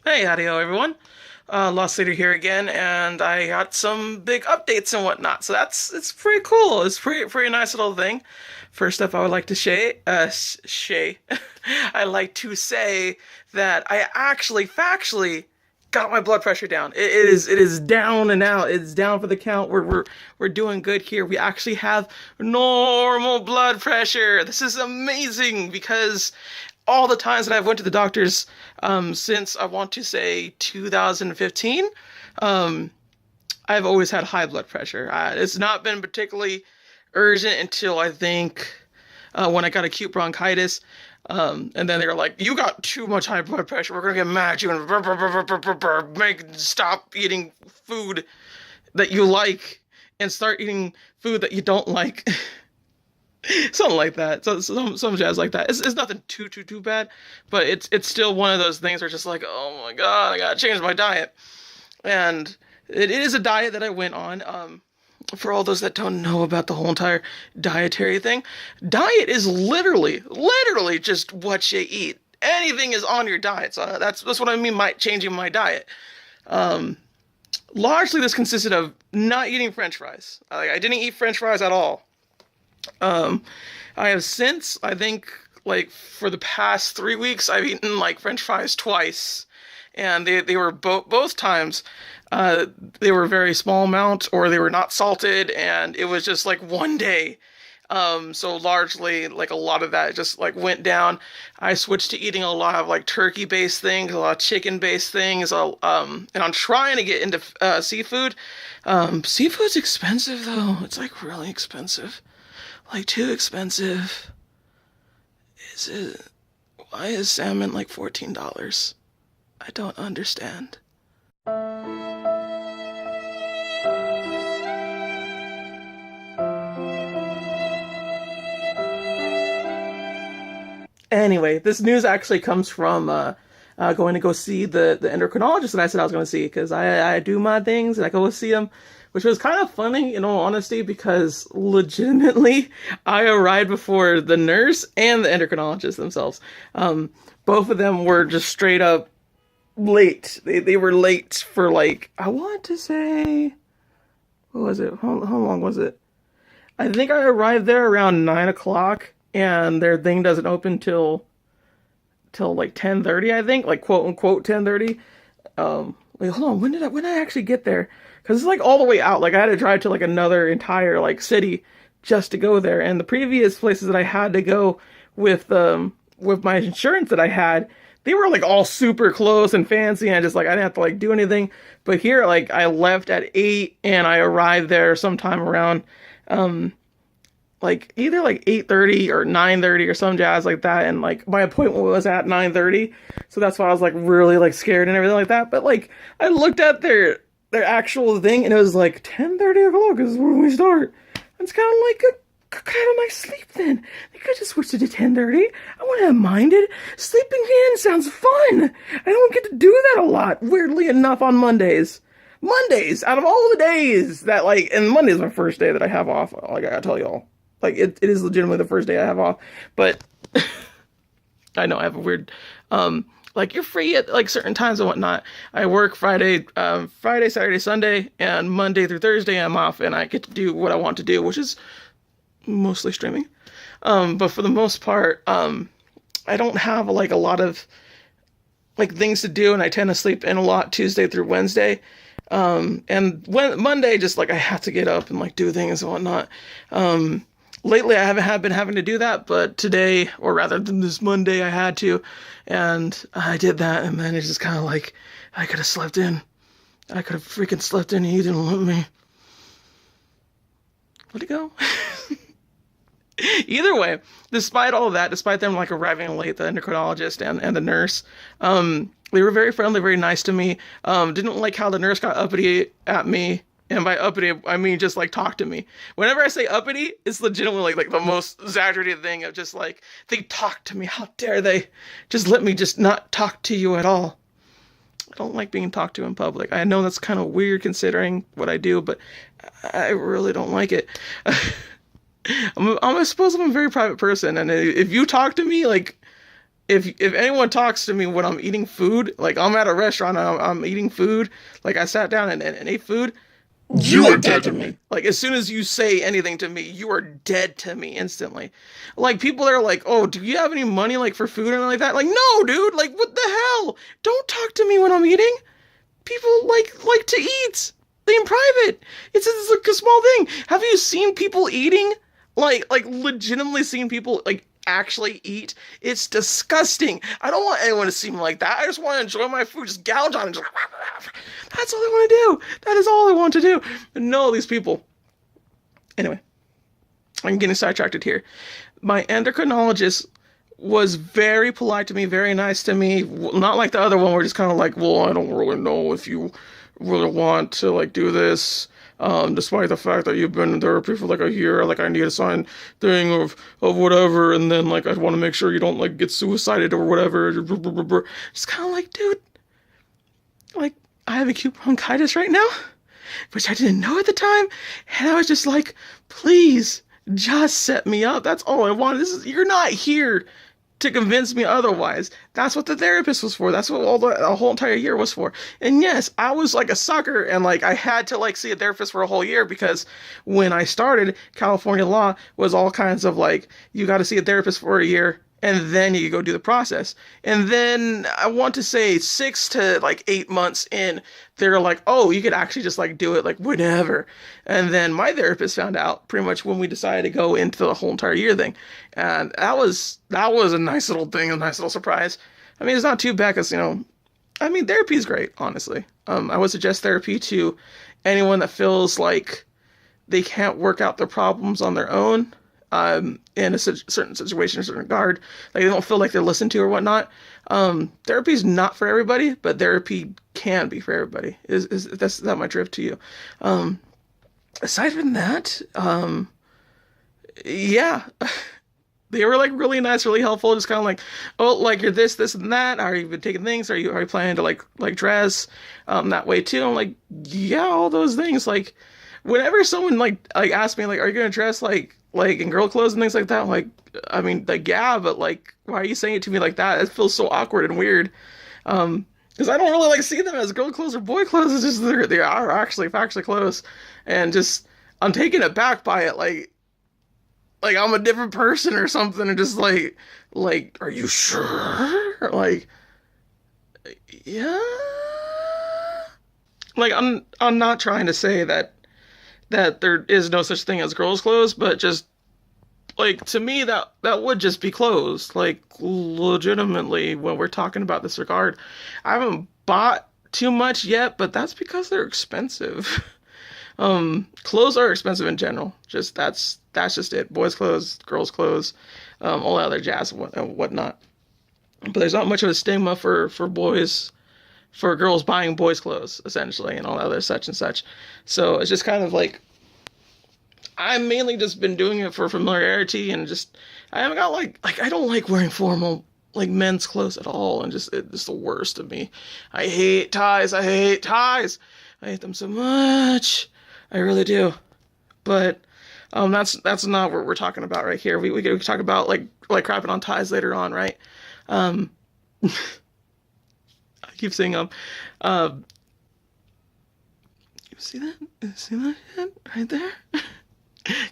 Hey, howdy ho, everyone. Lost Leader here again, and I got some big updates and whatnot. So it's pretty cool. It's pretty nice little thing. First up, I would like to I like to say that I actually factually got my blood pressure down. It is down and out. It's down for the count. We're doing good here. We actually have normal blood pressure. This is amazing because all the times that I've went to the doctors since I want to say 2015, I've always had high blood pressure. It's not been particularly urgent until I think when I got acute bronchitis. And then they were like, "You got too much high blood pressure. We're gonna get mad at you and stop eating food that you like and start eating food that you don't like." Something like that. So some jazz like that. It's nothing too bad, but it's still one of those things where just like, oh my god, I gotta change my diet. And it is a diet that I went on. For all those that don't know about the whole entire dietary thing, diet is literally just what you eat. Anything is on your diet. So that's what I mean by changing my diet. Um, Largely, this consisted of not eating French fries. I didn't eat French fries at all. Um, I have since, I think, like for the past 3 weeks, I've eaten like French fries twice, and they were both times, uh, they were very small amount or they were not salted, and it was just like one day. So largely, like a lot of that just like went down. I switched to eating a lot of like turkey-based things, a lot of chicken-based things. And I'm trying to get into seafood. Seafood's expensive though. It's like really expensive. Like too expensive. Is it? Why is salmon like $14? I don't understand. Anyway, this news actually comes from going to go see the endocrinologist that I said I was going to see because I do my things and I go see him, which was kind of funny in all honesty because legitimately I arrived before the nurse and the endocrinologist themselves. Both of them were just straight up late. They were late for like I want to say what was it? How long was it? I think I arrived there around 9 o'clock, and their thing doesn't open till like 10:30. I think, like quote unquote 10:30. Wait, hold on. When did I actually get there? Because it's like all the way out. Like I had to drive to like another entire like city just to go there. And the previous places that I had to go with my insurance that I had, they were like all super close and fancy, and I didn't have to like do anything. But here, like I left at 8 and I arrived there sometime around um like either like 8:30 or 9:30 or some jazz like that, and like my appointment was at 9:30, so that's why I was like really like scared and everything like that. But like I looked at their actual thing and it was like 10:30 o'clock is when we start. It's kind of like a kind of nice sleep then. They could just switch it to 10:30. I wouldn't have minded. Sleeping in sounds fun. I don't get to do that a lot, weirdly enough, on Mondays, out of all the days that like, and Monday's my first day that I have off. Like I gotta tell y'all, like it is legitimately the first day I have off. But I know I have a weird, like you're free at like certain times and whatnot. I work Friday, Saturday, Sunday, and Monday through Thursday I'm off, and I get to do what I want to do, which is mostly streaming. But for the most part, I don't have like a lot of like things to do, and I tend to sleep in a lot Tuesday through Wednesday. And when Monday, just like I have to get up and like do things and whatnot. Lately I haven't been having to do that, but today, or rather than this Monday, I had to, and I did that, and then it's just kind of like I could have slept in. I could have freaking slept in, and you didn't let me. Where'd it go? Either way, despite all of that, despite them like arriving late, the endocrinologist and the nurse, they were very friendly, very nice to me. Didn't like how the nurse got uppity at me. And by uppity, I mean just like talk to me. Whenever I say uppity, it's legitimately like the most exaggerated thing of just like, they talk to me. How dare they? Just let me just not talk to you at all. I don't like being talked to in public. I know that's kind of weird considering what I do, but I really don't like it. I suppose I'm a very private person, and if you talk to me, like if anyone talks to me when I'm eating food, like I'm at a restaurant and I'm eating food, like I sat down and ate food, you are dead to me. Like as soon as you say anything to me, you are dead to me instantly. Like people are like, "Oh, do you have any money like for food and like that?" Like, no, dude. Like, what the hell? Don't talk to me when I'm eating. People like to eat in private. It's like a small thing. Have you seen people eating? Like legitimately seen people like actually eat? It's disgusting. I don't want anyone to see me like that. I just want to enjoy my food, just gouge on it. Just, that's all I want to do. That is all I want to do. No, these people. Anyway, I'm getting sidetracked here. My endocrinologist was very polite to me, very nice to me. Not like the other one, where just kind of like, well, I don't really know if you really want to like do this. Despite the fact that you've been in therapy for like a year, like I need a sign thing of whatever, and then like I want to make sure you don't like get suicided or whatever. Just kind of like, dude, like I have acute bronchitis right now, which I didn't know at the time, and I was just like, please, just set me up. That's all I want. You're not here to convince me otherwise. That's what the therapist was for. That's what the whole entire year was for. And yes, I was like a sucker, and like I had to like see a therapist for a whole year, because when I started, California law was all kinds of like, you got to see a therapist for a year and then you go do the process. And then I want to say 6 to like 8 months in, they're like, oh, you could actually just like do it like whenever. And then my therapist found out pretty much when we decided to go into the whole entire year thing. And that was a nice little thing, a nice little surprise. I mean, it's not too bad because, I mean, therapy is great, honestly. I would suggest therapy to anyone that feels like they can't work out their problems on their own. In a certain situation, a certain regard, like they don't feel like they're listened to or whatnot. Therapy is not for everybody, but therapy can be for everybody. That's that my drift to you. Aside from that, yeah, they were like really nice, really helpful. Just kind of like, oh, like you're this, and that. Are you been taking things? Are you planning to like dress that way too? I'm like, yeah, all those things. Like, whenever someone like asks me like, are you gonna dress like in girl clothes and things like that? I'm like, I mean, like, yeah, but like, why are you saying it to me like that? It feels so awkward and weird. Because I don't really like see them as girl clothes or boy clothes. It's just they are actually clothes, and just I'm taken aback by it. Like I'm a different person or something, and just like, are you sure? Like, yeah. Like I'm not trying to say that there is no such thing as girls' clothes, but just like to me that would just be clothes. Like legitimately, when we're talking about this regard, I haven't bought too much yet, but that's because they're expensive. Clothes are expensive in general. Just that's just it. Boys' clothes, girls' clothes, all that other jazz and whatnot. But there's not much of a stigma for boys. For girls buying boys' clothes, essentially, and all other such and such. So it's just kind of like, I've mainly just been doing it for familiarity, and just, I haven't got like I don't like wearing formal, like, men's clothes at all, and just, it's the worst of me. I hate ties. I hate them so much. I really do. But, that's not what we're talking about right here. We could talk about, like crapping on ties later on, right? Keep saying you see that? You see that shit right there?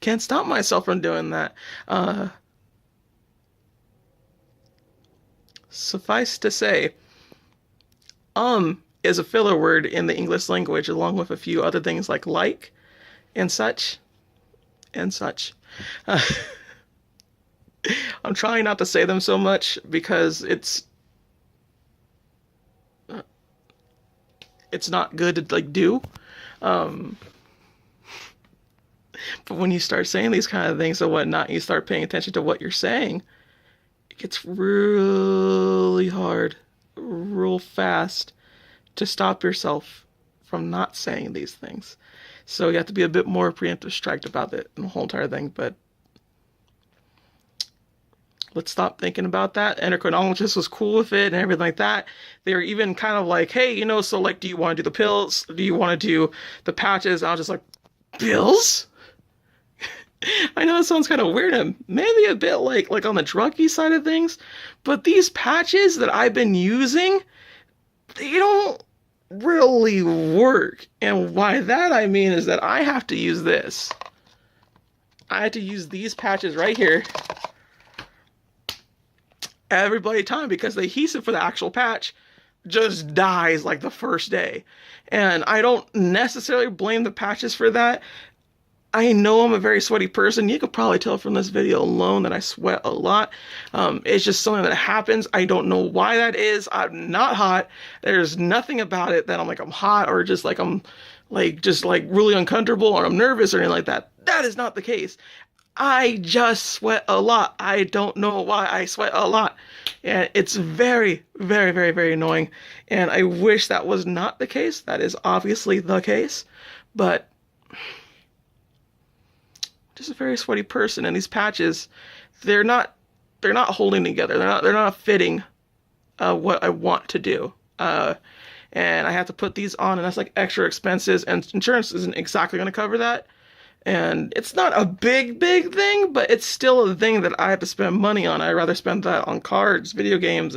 Can't stop myself from doing that. Suffice to say, is a filler word in the English language, along with a few other things like and such and such. I'm trying not to say them so much because it's not good to like do. But when you start saying these kind of things and whatnot, you start paying attention to what you're saying, it gets really hard, real fast to stop yourself from not saying these things. So you have to be a bit more preemptive strike about it and the whole entire thing. But let's stop thinking about that. Endocrinologist was cool with it and everything like that. They were even kind of like, hey, so like, do you want to do the pills? Do you want to do the patches? And I was just like, pills? I know that sounds kind of weird and maybe a bit like on the druggy side of things, but these patches that I've been using, they don't really work. And by that I mean is that I have to use this. I had to use these patches right here every bloody time because the adhesive for the actual patch just dies like the first day. And I don't necessarily blame the patches for that. I know I'm a very sweaty person. You could probably tell from this video alone that I sweat a lot. It's just something that happens. I don't know why that is. I'm not hot. There's nothing about it that I'm like I'm hot or just like I'm like just like really uncomfortable or I'm nervous or anything like that. That is not the case. I just sweat a lot. I don't know why I sweat a lot. And it's very, very, very, very annoying. And I wish that was not the case. That is obviously the case. But just a very sweaty person, and these patches, they're not holding together. They're not fitting what I want to do. And I have to put these on, and that's like extra expenses, and insurance isn't exactly going to cover that. And it's not a big thing, but it's still a thing that I have to spend money on. I'd rather spend that on cards, video games,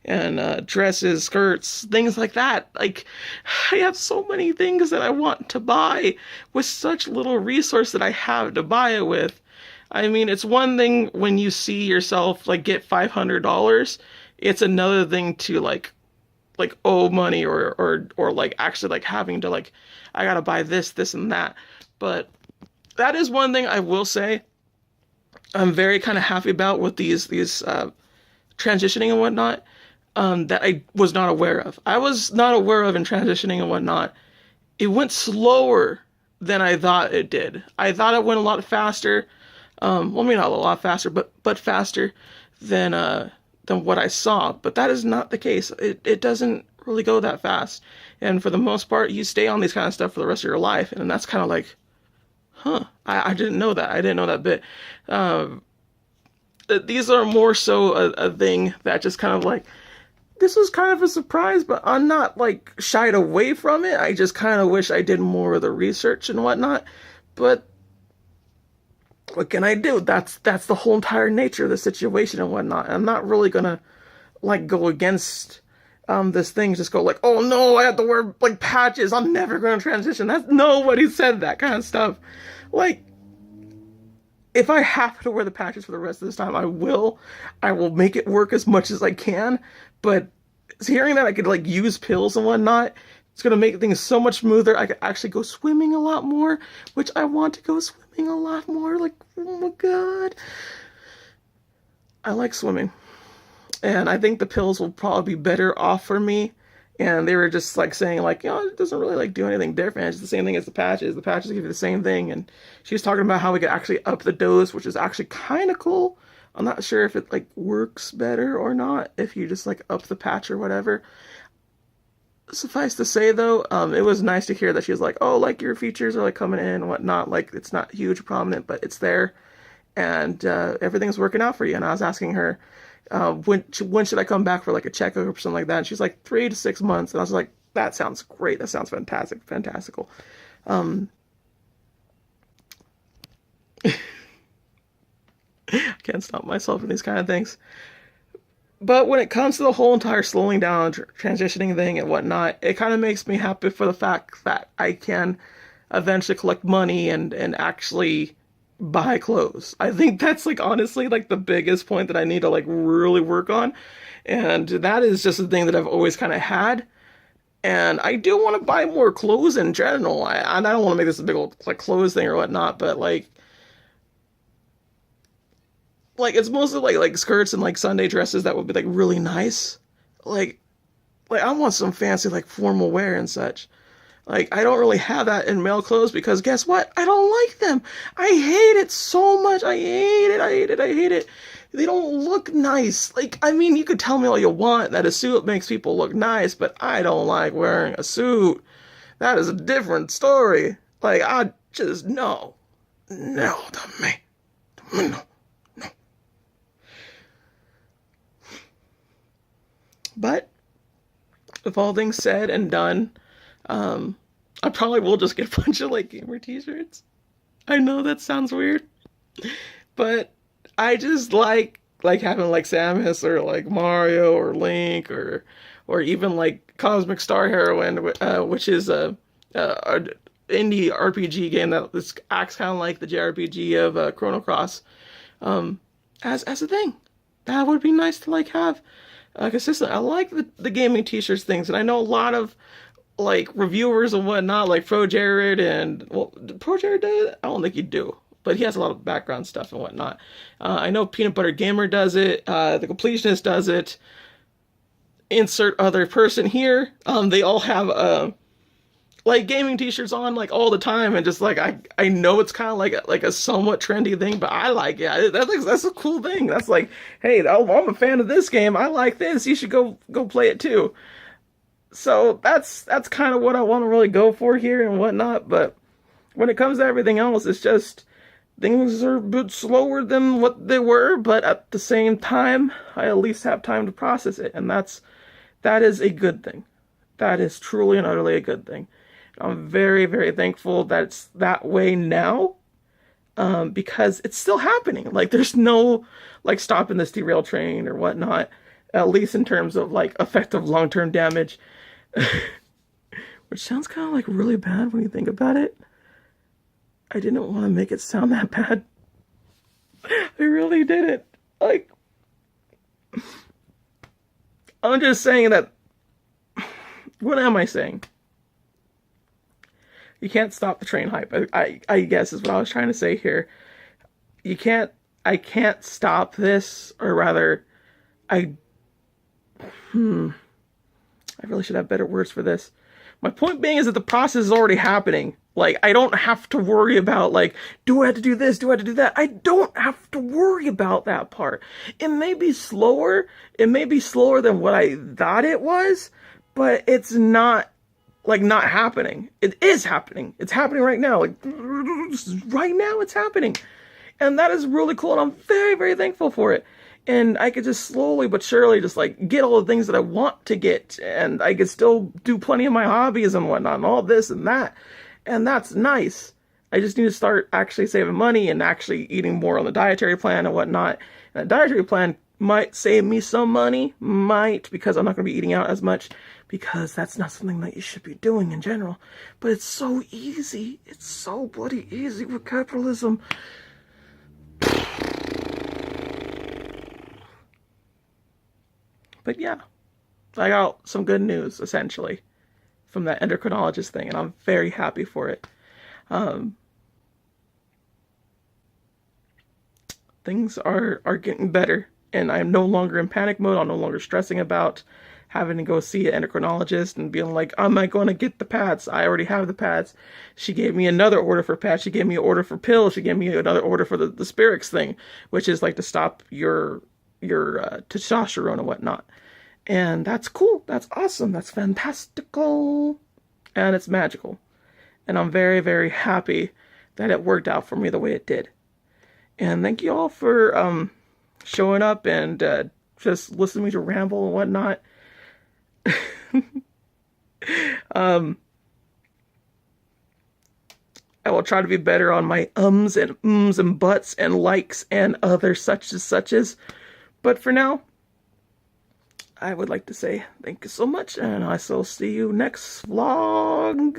and dresses, skirts, things like that. Like, I have so many things that I want to buy with such little resource that I have to buy it with. I mean, it's one thing when you see yourself like get $500. It's another thing to like owe money or like actually like having to like I gotta buy this and that. But that is one thing I will say I'm very kind of happy about with these transitioning and whatnot, that I was not aware of. I was not aware of in transitioning and whatnot. It went slower than I thought it did. I thought it went a lot faster. Well, maybe not a lot faster, but faster than what I saw. But that is not the case. It doesn't really go that fast. And for the most part, you stay on these kind of stuff for the rest of your life. And that's kind of like, huh, I didn't know that. I didn't know that bit. These are more so a thing that just kind of like, this was kind of a surprise, but I'm not like shied away from it. I just kind of wish I did more of the research and whatnot. But what can I do? That's the whole entire nature of the situation and whatnot. I'm not really gonna like go against this thing, just go like, oh no, I have to wear like patches. I'm never gonna transition. That's nobody said that kind of stuff. Like, if I have to wear the patches for the rest of this time, I will. I will make it work as much as I can. But hearing that I could like use pills and whatnot, it's gonna make things so much smoother. I could actually go swimming a lot more, which I want to go swimming a lot more. Like, oh my god, I like swimming, and I think the pills will probably be better off for me. And they were just like saying like, you know, it doesn't really like do anything different. It's the same thing as the patches. The patches give you the same thing. And she was talking about how we could actually up the dose, which is actually kind of cool. I'm not sure if it like works better or not if you just like up the patch or whatever. Suffice to say though, it was nice to hear that she was like, oh, like your features are like coming in and whatnot. Like it's not huge prominent, but it's there, and everything's working out for you. And I was asking her, when should I come back for like a checkup or something like that? And she's like 3 to 6 months. And I was like, that sounds great. That sounds fantastical. I can't stop myself in these kind of things. But when it comes to the whole entire slowing down, transitioning thing and whatnot, it kind of makes me happy for the fact that I can eventually collect money and actually buy clothes. I think that's like honestly like the biggest point that I need to like really work on. And that is just a thing that I've always kind of had. And I do want to buy more clothes in general. I don't want to make this a big old like clothes thing or whatnot, but like it's mostly like skirts and like Sunday dresses that would be like really nice. Like I want some fancy like formal wear and such. Like I don't really have that in male clothes because guess what? I don't like them. I hate it so much. I hate it. They don't look nice. Like, I mean, you could tell me all you want that a suit makes people look nice, but I don't like wearing a suit. That is a different story. Like, I just, no, to me, no. But with all things said and done, I probably will just get a bunch of like gamer t-shirts. I know that sounds weird. But I just like having like Samus or like Mario or Link or even like Cosmic Star Heroine, which is a indie RPG game that acts kind of like the JRPG of Chrono Cross, um, as a thing. That would be nice to like have consistent. I like the gaming t-shirts things, and I know a lot of like reviewers and whatnot, like Pro Jared and well, Pro Jared does it? I don't think he do, but he has a lot of background stuff and whatnot. I know Peanut Butter Gamer does it. The Completionist does it. Insert other person here. They all have like gaming t-shirts on like all the time, and just like I know it's kind of like a somewhat trendy thing, but I like it. That's a cool thing. That's like, hey, I'm a fan of this game. I like this. You should go play it too. So that's kind of what I want to really go for here and whatnot. But when it comes to everything else, it's just things are a bit slower than what they were. But at the same time, I at least have time to process it, and that is a good thing. That is truly and utterly a good thing. I'm very, very thankful that it's that way now, because it's still happening. Like, there's no like stopping this derail train or whatnot, at least in terms of like effective long-term damage. Which sounds kind of like really bad when you think about it. I didn't want to make it sound that bad. I really didn't. Like, I'm just saying that. What am I saying? You can't stop the train hype. I guess is what I was trying to say here. You can't. I can't stop this, or rather, I. I really should have better words for this. My point being is that the process is already happening. Like, I don't have to worry about, like, do I have to do this? Do I have to do that? I don't have to worry about that part. It may be slower. It may be slower than what I thought it was, but it's not, like, not happening. It is happening. It's happening right now. Like, right now it's happening. And that is really cool, and I'm very, very thankful for it. And I could just slowly but surely just like get all the things that I want to get, and I could still do plenty of my hobbies and whatnot and all this and that. And that's nice. I just need to start actually saving money and actually eating more on the dietary plan and whatnot. And the dietary plan might save me some money, because I'm not going to be eating out as much, because that's not something that you should be doing in general. But it's so easy. It's so bloody easy with capitalism. But yeah, I got some good news, essentially, from that endocrinologist thing, and I'm very happy for it. Things are getting better, and I'm no longer in panic mode. I'm no longer stressing about having to go see an endocrinologist and being like, am I going to get the pads? I already have the pads. She gave me another order for pads. She gave me an order for pills. She gave me another order for the Spirix thing, which is like to stop your testosterone and whatnot. And that's cool. That's awesome. That's fantastical. And it's magical. And I'm very, very happy that it worked out for me the way it did. And thank you all for showing up and just listening to me to ramble and whatnot. I will try to be better on my ums and buts and likes and other such as suches. But for now, I would like to say thank you so much, and I shall see you next vlog.